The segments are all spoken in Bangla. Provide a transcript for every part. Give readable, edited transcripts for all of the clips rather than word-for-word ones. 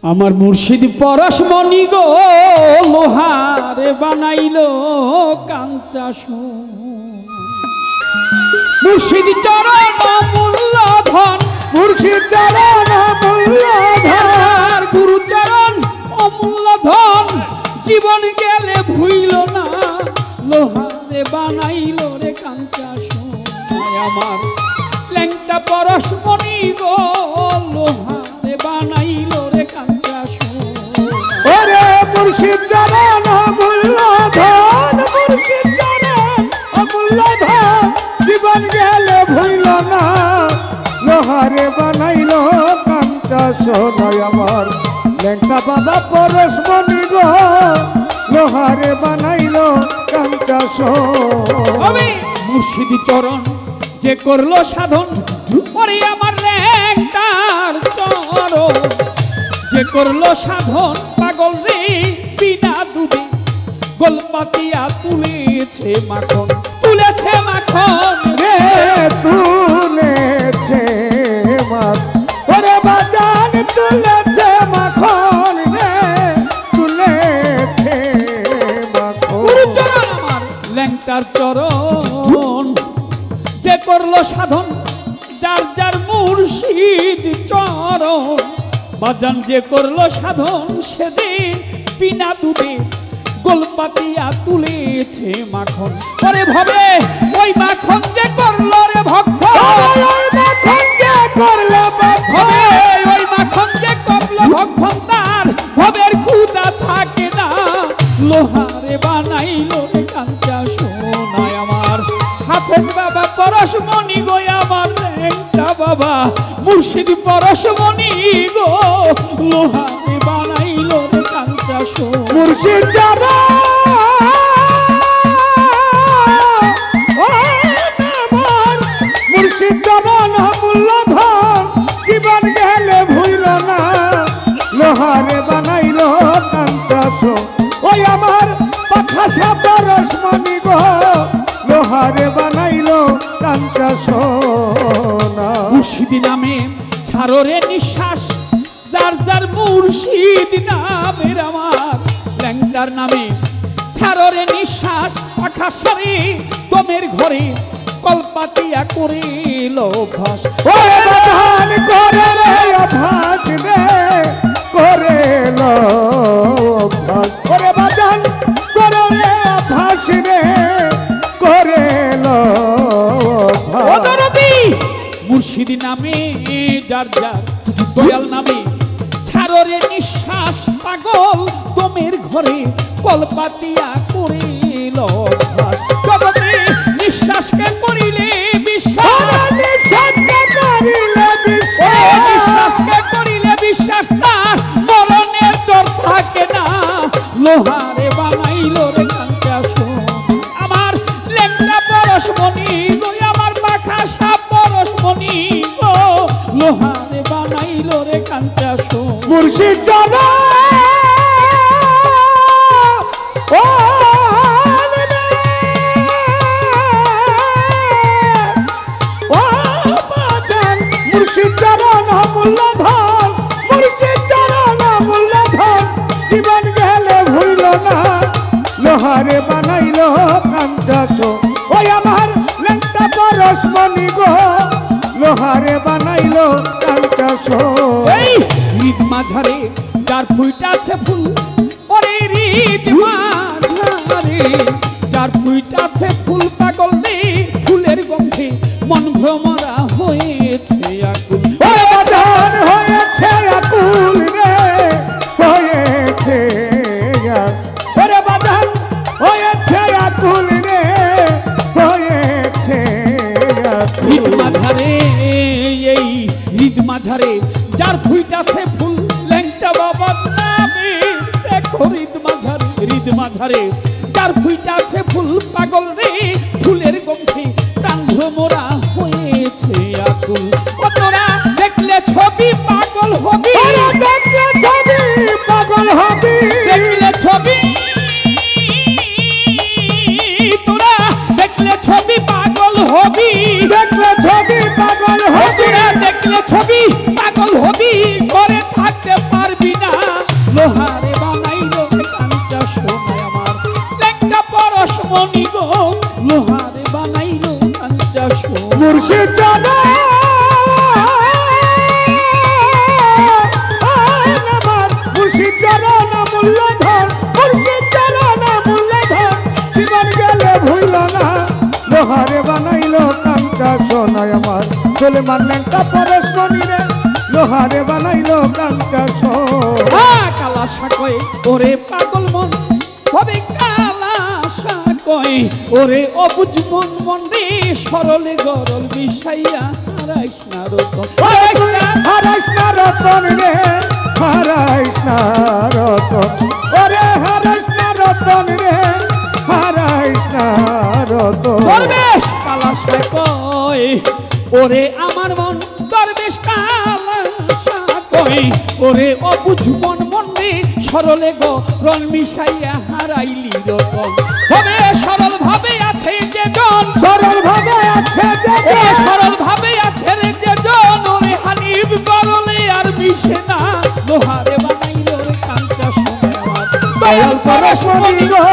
আমার মুর্শিদ পরশমণি গো লোহারে বানাইলো কাঞ্চা মুর্শিদ চরণ মূল্য ধন, মুর্শিদ চরণ মূল্য ধন, গুরু চরণ অমূল্য ধন, জীবন গেলে ভুইল না লোহারে বানাইলো রে কাঞ্চা আমার ল্যাংটা পরশমণি গো লোহারে বানাইলো রে কাঞ্চা ওরে মুর্শিদ চরণ মূল্য ধন, মুর্শিদ চরণ অমূল্য ধন, জীবন গেলে ভুইল না লোহারে বানাইলো কাঞ্চা সোনায় আমার ল্যাংটা বাবা পরশমণি গো লোহারে বানাইলো কাঞ্চা সোনায়। মুর্শিদ চরণ যে করলো সাধন ওরে আমার ল্যাংটার চরণ যে করলো সাধন পাগল রে বিনা দুধে গোলপাতিয়া তুলেছে মাখন, তুলেছে মাখন রে তুলেছে মাখন, ওরে বাজান তুলেছে মাখন রে তুলেছে মাখন। চরণ আমার ল্যাংটার চরণ যে করলো সাধন যার যার মুর্শিদ চরণ বাজান যে করলো সাধন সেদিন বিনা দুধে গোলপাতিয়া তুলেছে মাখন। ওরে ভবে ওই মাখন যে করলো রে ভক্ত, ওই মাখন যে করলো ভবে ওই মাখন যে করলো ভক্ত তার ভবের ক্ষুধা থাকে না লোহারে বানাইলো রে কাঞ্চা সোনায় আমার হাফেজ বাবা পরশমণি গো আমার ল্যাংটা বাবা মুর্শিদ পরশমণি গো লোহারে বানাইলো রে কাঞ্চা সোনায়। মুর্শিদ চরণ মুর্শিদ চরণ মূল্য ধন, জীবন গেলে ভুইল না লোহারে বানাইলো কাঞ্চা সোনায়। ওই আমার পাখাশা পরশমণি গো লোহারে বানাইলো কাঞ্চা সোনায়। মুর্শিদ নামে ছাড়ো রে নিঃশ্বাস যার যার মুর্শিদ নামের আমার ল্যাংটার নামে ছাড়ো রে নিঃশ্বাস পাখাশারে তোমের ঘরে কলপাতিয়া করিল ভাস। ওরে বাজান করে রে অভ্যাস রে করে লো অভ্যাস, ওরে বাজান করে রে অভ্যাস রে করে লো অভ্যাস। মুর্শিদ নামে যার যার দয়াল নামে ছাড়ো রে নিঃশ্বাস পাগল তোমের ঘরে কলপাতিয়া করিল ভাস। জগতে নিঃশ্বাসকে করিলে বিশ্বাস, নিঃশ্বাসকে করিলে বিশ্বাস, নিঃশ্বাসকে করিলে বিশ্বাস তার মরণের ডর থাকে না লোহারে বানাইলো রে কাঞ্চা সোনায় আমার ল্যাংটা পরশমণি গো আমার পাখাশা পরশমণি গো লোহারে বানাইলো রে কাঞ্চা সোনায়। মুর্শিদ চরণ ও বাজান মুর্শিদ চরণ মূল্য ধন, মুর্শিদ চরণ মূল্য ধন, জীবন গেলে ভুইল না লোহারে বানাইলো কাঞ্চা সোনায়। ওই আমার ল্যাংটা পরশমণি গো লোহারে বানাইলো কাঞ্চা সোনায়। এই ঈদ মাঝারে যার ফুইটাছে ফুল ওরে ঈদ মাঝারে যার ফুইটাছে ফুল পাগল রে ফুলের গন্ধে মন ভ্রমরা হয়েছে আকুল। ওরে বাজান হয়েছে আকুল রে হয়েছে ওরে বাজান হয়েছে আকুল রে হয়েছে ঈদ মাঝারে এই ঈদ মাঝারে যার ফুইটাছে ফুল ল্যাংটা বাবার নামে দেখো ঈদ মাঝারে যার ফুইটাছে ফুল পাগল রে ফুলের গন্ধে প্রাণ ভ্রমরা হয়েছে আকুল। ও তোরা দেখলে ছবি পাগল হবি, দেখলে ছবি পাগল হবি, দেখলে ছবি তোরা দেখলে ছবি পাগল হবি, দেখলে ছবি পাগল হবি, দেখলে ছবি পাগল হবি ঘরে থাকতে পারবি না মুর্শিদ জানা আমার মুর্শিদ জানা না মূল্যধর মুর্শিদ জানা না মূল্যধর জীবন গেলে ভুলল না লোহারে বানাইলো কাঞ্চা সোনায় আমার সুলেমান লেঙ্কা পরেশ মনিরে লোহারে বানাইলো কাঞ্চা সোনা কালা সাকয় ওরে পাগল মন হবে কালা সাকয় ওরে অবুঝ মন মন রে সরলে গরল বিষাইয়া হারাইস না রতন হারাইস না রতন রে হারাইস না রতন ওরে হারাইস না রতন রে হারাইস না রতন দরবেশ কালা সাকয় ওরে আমার মন দরবেশ কালা সাকয় ওরে অবুঝ মন মন রে সরলে গরল মিশাইয়া হারাইলি রতন হবে সরল ভাবে আছে যে জন সরল ভাবে আছে যে সরল ভাবে আছে রে যে জন ওরে হানিফ গরলে আর মিশে না লোহারে বানাইলো রে কাঞ্চা সোনা দয়াল পরশ মনি গো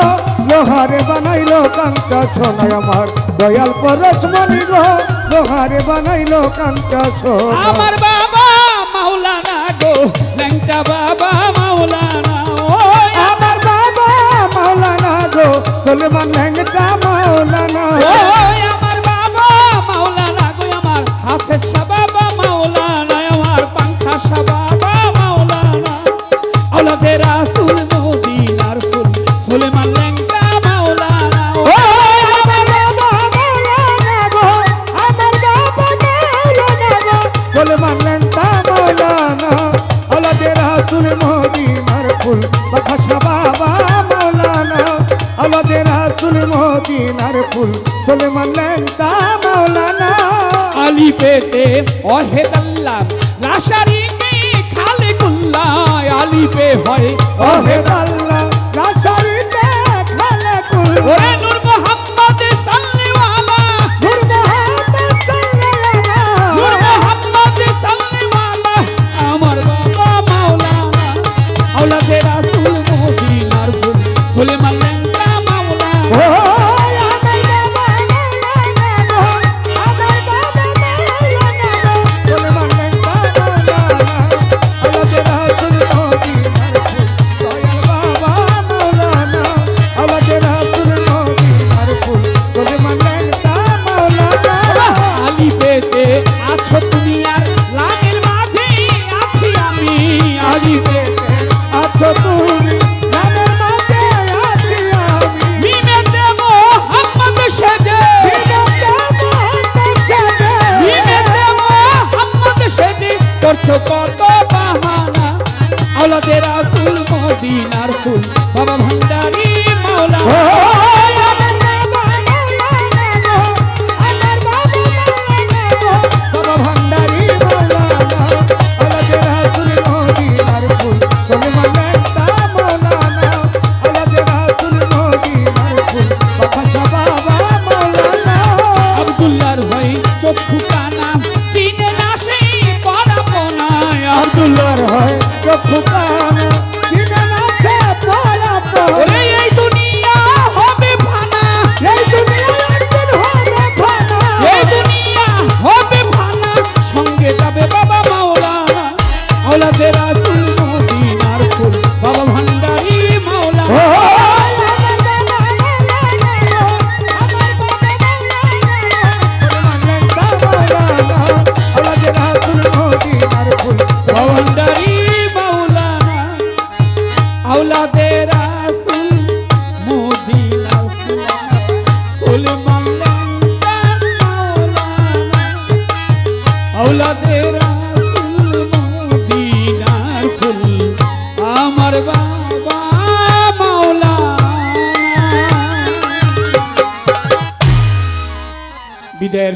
লোহারে বানাইলো কাঞ্চা সোনায় আমার দয়াল পরশ মনি গো লোহারে বানাইলো কাঞ্চা সোনা আমার বাবা মাওলানা গো ল্যাংটা বাবা মাওলানা ওই আমার বাবা মাওলানা গো সুলেমান লেঙ্কা মাওলানা ওই আমার বাবা মাওলানা গো আমার হাফেজ বাবা মাওলানা আমার পাংখা বাবা মাওলানা আওলাদে রাসূল মদিনার ফুল সুলেমান ল্যাংটা মাওলানা ওই আমার বাবা মাওলানা গো আমার বাবা মাওলানা গো সুলেমান লেঙ্কা মাওলানা আওলাদে রাসূল মদিনার ফুল বাদশা বাবা মাওলানা আওলাদে রাসূল মদিনার ফুল সুলেমান লেঙ্কা মাওলানা আলী পেতে ওহেদাল্লাহ লাশারি কে খালে কুল্লাহ আলী পে হয় ওহে আল্লাহ লাশারিতে খালে কুল ওরে নূর মুহাম্মদ সাল্লিওয়ালা নূর মুহাম্মদ সাল্লাল্লাহু নূর মুহাম্মদ সাল্লিওয়ালা আমার বাবা মাওলানা আওলাদে রাসূল মদিনার ফুল সুলেমান লেঙ্কা মাওলানা ওই আমার বাবা মাওলানা গো আমার বাবা মাওলানা গো সুলেমান লেঙ্কা মাওলানা আওলাদে রাসূল মদিনার ফুল দয়াল বাবা মাওলানা আওলাদে রাসূল মদিনার ফুল সুলেমান লেঙ্কা মাওলানা আলী পেতে আছো তুমি আর লামের মাঝে আছি আমি আলী পেতে আছো তুমি নামের মাঝে আছি আমি মিমেতে মোহাম্মদ সেজে বিনতে মোহাম্মদ সাজে মিমেতে মোহাম্মদ সেজে করছো কত বাহানা আওলাদে রাসূল মদিনার ফুল বাবা ভান্ডারি মাওলানা ওই আমার বাবা মাওলানা গো আমার বাবা মাওলানা গো বাবা ভান্ডারি মাওলানা আওলাদে রাসূল মদিনার ফুল সুলেমান লেঙ্কা মাওলানা আওলাদে রাসূল মদিনার ফুল বাদশা বাবা মাওলানা আব্দুল্লাহর ভাই চক্ষু কানা চিনে না সেই পরাপনায় আব্দুল্লাহ আব্দুল্লাহর হয় চক্ষু কান চিনে না সে পরাপর ওরে এই দুনিয়া হবে ফানা এই দুনিয়া একদিন হবে ফানা এই দুনিয়া হবে ফানা সঙ্গে যাবে বাবা মাওলানা আওলাদে রাসূল মদিনার ফুল বাবা ভান্ডারি মাওলানা ওই আমার বাবা মাওলানা গো আমার বাবা মাওলানা সুলেমান লেঙ্কা মাওলানা আওলাদে রাসূল মদিনার ফুল বাবা ভান্ডারি মাওলানা আওলাদে রাসূল মদিনার ফুল সুলেমান লেঙ্কা মাওলানা আওলাদে রাসূল মদিনার ফুল আমার বাবা মাওলানা বিদায়ের